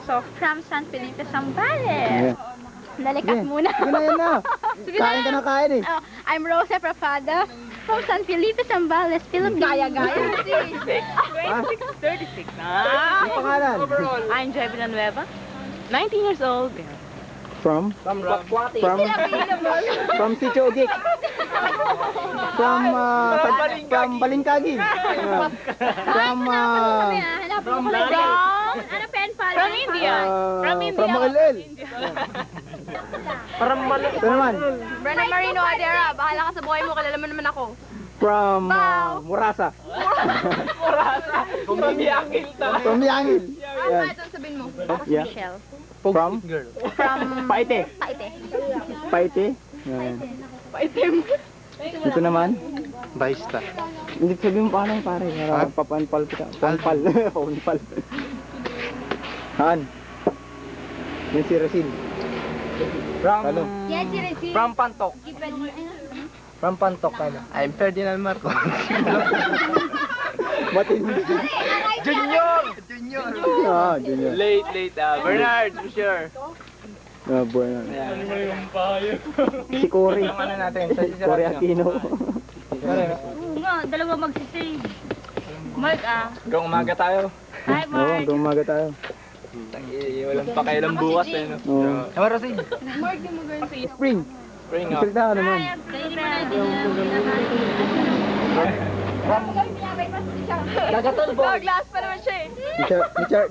Rosso from San Felipe, Zambales. Nalikat muna. Sige na, yan na. Kain ka na kain eh. I'm Rosa Prafada from San Felipe, Zambales, Philippines. Gaya-gaya. 36. Ang pangalan? I'm Joy Villanueva, 19 years old. From Sitio Ugik. From Balingkagi. From India. From Magalel. Ito naman. Brenda Marino Adera, bahala ka sa buhay mo, kilala mo naman ako. From Murasa. From Yangil ta. From Yangil. Yan. Ito sabihin mo. Yeah. Michelle. From Paite. Paite. Paite. Yan. Ito naman. Baista. Hindi sabihin mo paano yung pare. Papanpal kita. Panpal. Panpal. Haan. Yan si Rasil. Yan si Resi. From Pantok. From Pantok ano? I'm Ferdinand Marcos. Matindi. Junior! Junior. Late. Bernard, for sure. Bueno. Si Cory. Ano natin? Cory Aquino. Dalawa magsisave. Mark Hanggang umaga tayo. Hi Oo, hanggang umaga tayo. Walang pakailang bukas eh, no? Oo. Tama, Rosie. Spring. Spring, oh. Spring na naman. Gagatulbo. Glass pa naman siya eh.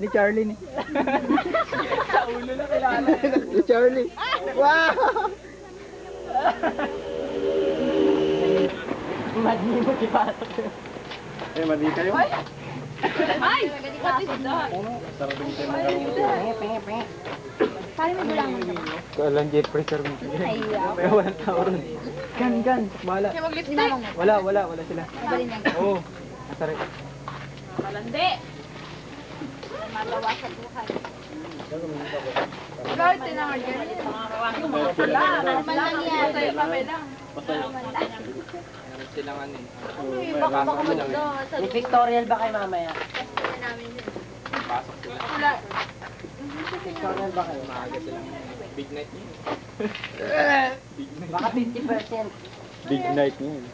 Ni Charlie ni. Sa ulo na kilala. Ni Charlie. Wow! Madni mo si Pato. Mali kayo? Ay! What is that? Pingi. Pari mo lang. Kailan Jeffrey sir mo. Ayaw. May walang tao ron. Gan. Bala. Kaya mag-lipstick. Wala sila. Balik niya. Oo. Masarap. Malandi. Malawa sa buhay. Lord, tinawag ka rin. Normal lang yan. Sa'yo kami lang. Silangan eh. Baka May pictorial ba kayo mamaya? Pasok sila. Wala. Pictorial ba kayo? Maaga sila. Big night yun. Baka 50%. Big night niya.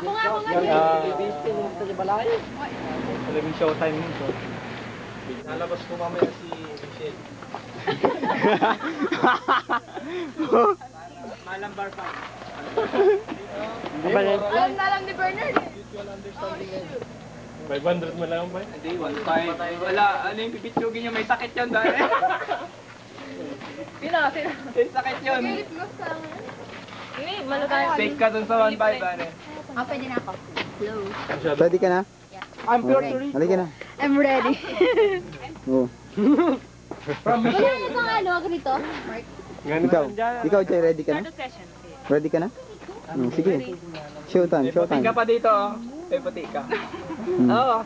Ako nga. Alam yung showtime yun. Nalabas ko mamaya si Michelle. Malambar pa. Alam na lang ni Bernard. Mutual understanding yan. 500 mo lang ba? Hindi, 1.5. Wala, ano yung pipitsugin nyo? May sakit yun dahil. Sino? May sakit yun. Lip gloss ka lang. Hindi, malagay. Fake ka dun sa 1.5 pare. Pwede na ako. Hello. Ready ka na? I'm Puerto Rico. Halika na. I'm ready. Oo. From Michelle. Ano itong ano, ganito? Mark. Ikaw Jay, ready ka na? Ready ka na? Sige. Showtime. Puti ka pa dito oh. May puti ka. Oo.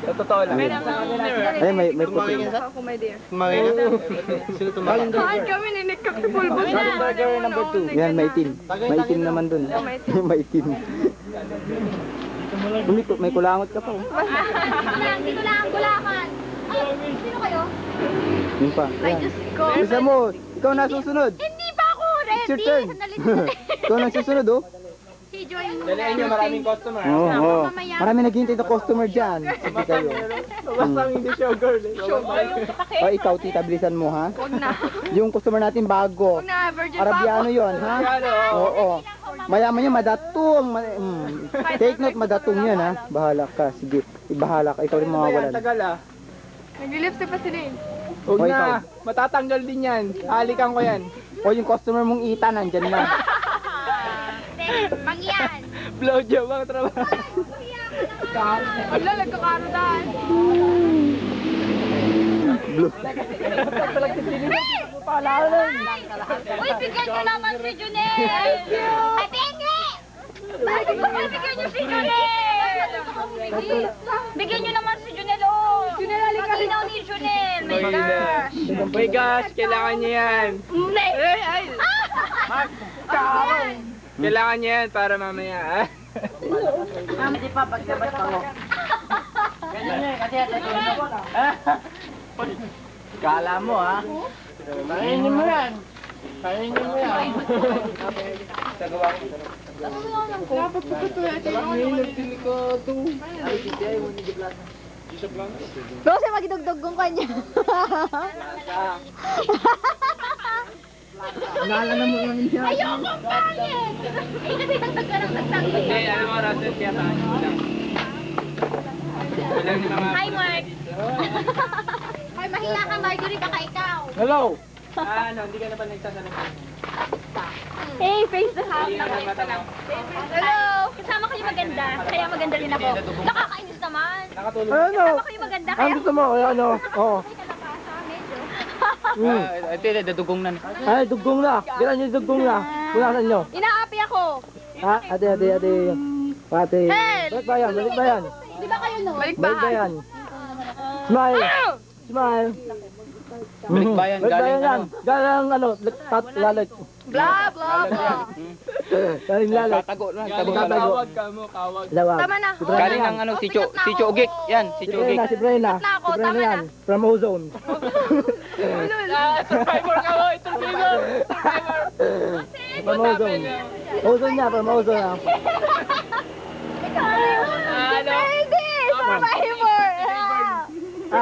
Sa totoo lang. Ay, may puti. Ako may dear. Sino tumalang? Saan kami ninikap sa pulbo na? Burger number 2. Yan, may team. May team naman dun. May team. May kulangot ka pa. Dito lang ang gulakan. Sino kayo? Yun pa. Ay, Diyos ko. Bisa mo, ikaw na susunod. Hindi pa ako ready. It's your turn. Sandali. Ikaw na susunod, oh. Si Joy muna. Dalihan nyo, maraming customer. Oo. Marami naghihintay na customer dyan. Sige kayo. Basta hindi show girl eh. O ikaw, tita, bilisan mo, ha? Huwag na. Yung customer natin bago. Huwag na, virgin pa ako. Arabiano yon, ha? Oo. Mayaman yan, madatong. Take note, madatong yan, ha? Bahala ka. Sige, bahala ka. Ikaw rin mawawalan. Tagal ah. Nag-lipstick pa sila eh. Huwag O, na. ikaw. Matatanggal din yan. Halikan ko yan. O yung customer mong ita, nandyan na. Mangyan. Blowjob ang trabaho. Wala, nagkakaroon. Blue. Uy, bigyan nyo naman si Junel! Thank you! Ate Ingrid! Bigyan nyo si Junel! Bigyan nyo naman si Junel, oh! Junel, halika! Maginaw ni Junel! My gosh! My gosh, kailangan niya yan. Ay! Kailangan niya yan para mamaya. Ah. Hindi pa, paglabas pa mo. Ganyan yun, kasi ito. Kala mo ha? Kainin mo yan. Kainin mo yan. Dapat ko ito yan. Rose, magidugdog kong kanya. Naalala mo namin siya. Ayoko, pangit! Eh, kasi dagdag ka ng dagdag. Hindi, alam mo, Russell, kaya tayo lang. Hi, Mark! Ay, mahiya ka, Marjorie, baka ikaw. Hello! Ano, hindi ka na ba nagsasalita? Hey, face the house. Hindi ka mata mo. Hello! Kasama kayo maganda, kaya maganda rin ako. Nakakainis naman. Nakatulog. Ano? Kasama kayo maganda, kaya... Ang gusto mo? Ano? Oo. Ay, kalapasa, medyo. Ito yung dadugong na. Ay, dugong na. Bilan nyo dugong na. Punasan nyo. Inaapi ako. Ha? Ate. Ate. Hel! Balik ba yan? Di ba kayo no? Balik ba yan? Smile. Smile. Balikbayan, galing yan. ano? Galing ano? Lalit. Blah, blah, blah. Galing lalit. Tatago na. Tatago. Kawag ka mo, kawag. Lawag. Tama na. Si Brenna Galing yan. ng ano, si Cho Ugik. Yan, si Si Cho Ugik. Brenna. Si Brenna tama yan. na. From Ozone. Survivor ka mo, survivor. From Ozone. Ozone niya. From Ozone. Hindi! Survivor!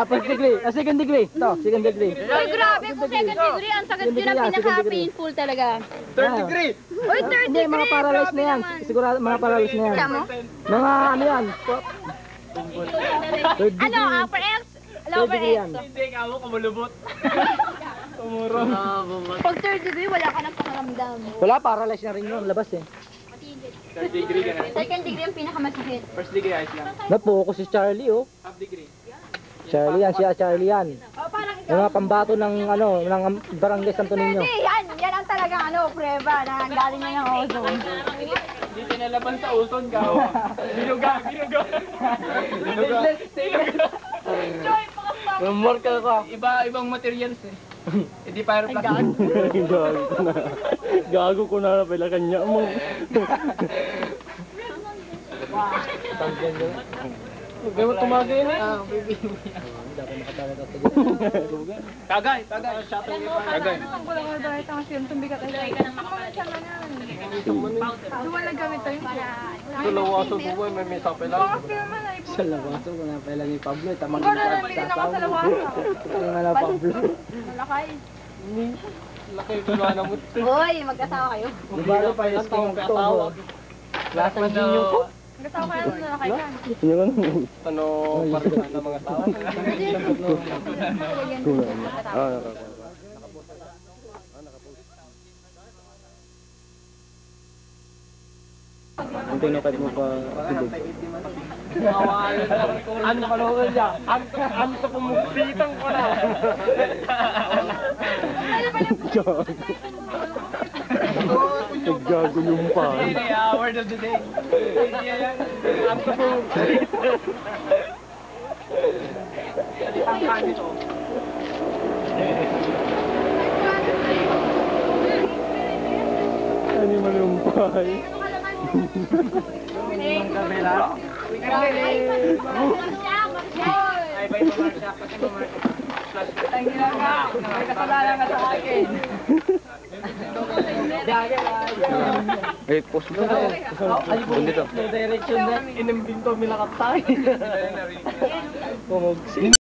First degree. Second degree. Ito, second degree. Uy, grabe po second degree. Ang sakit yun ang pinaka-painful talaga. Third degree. Uy, third Hindi, degree. mga paralyzed na yan. Sigurado mga paralyzed na yan. Tama? Mga ano yan. Third Ano, degree. upper X? Third Lower degree X? yan. Hindi ka mo, kumulubot. Kumurong. Pag third degree, wala ka ng pakaramdam. Wala, paralyzed na rin yun. Labas eh. Third degree ka na. Second degree ang pinakamasakit. First degree, ayos lang. Napokus si Charlie oh. Half degree. Charlie yan, siya Charlie yan. Yung mga pambato ng ano, ng Barangay Santo Niño. Hindi, yan ang talagang ano, prueba na galing na ng ozone. Hindi pinalaban sa uson ka. Binuga. Marker ka. Ibang materials eh. Hindi pyroplastic. Gago ko na pala kanya mo. Huwag mo tumagay na. Tagay. Tagay. Dalawaso po boy, may mesa pa lang. Sa lawaso ko na pala ni Pablo. Tamang na Pablo. Laki ko na mo. Uy, mag-asawa kayo. Diba pa yung sting to? Last ng ginyo ko. Mag-asawa kayo na nakay ka. Ano, parisan ng mga tao. Ang tinukad mo pa sibig. Ano pa naman niya? Anto pumugpitan ko na. Naggago yung pa. Hindi, word of the day. Hindi yan. Anto pumugpitan. Ang kanit ko. Ano yung malumpay? Ay, bay mo Mark siya. Pati mo Mark. Tangin lang ka. May kasalanan ka sa akin. Post mo na. Dito. Direction na, inimbinto milakap tayo. Pumugsi.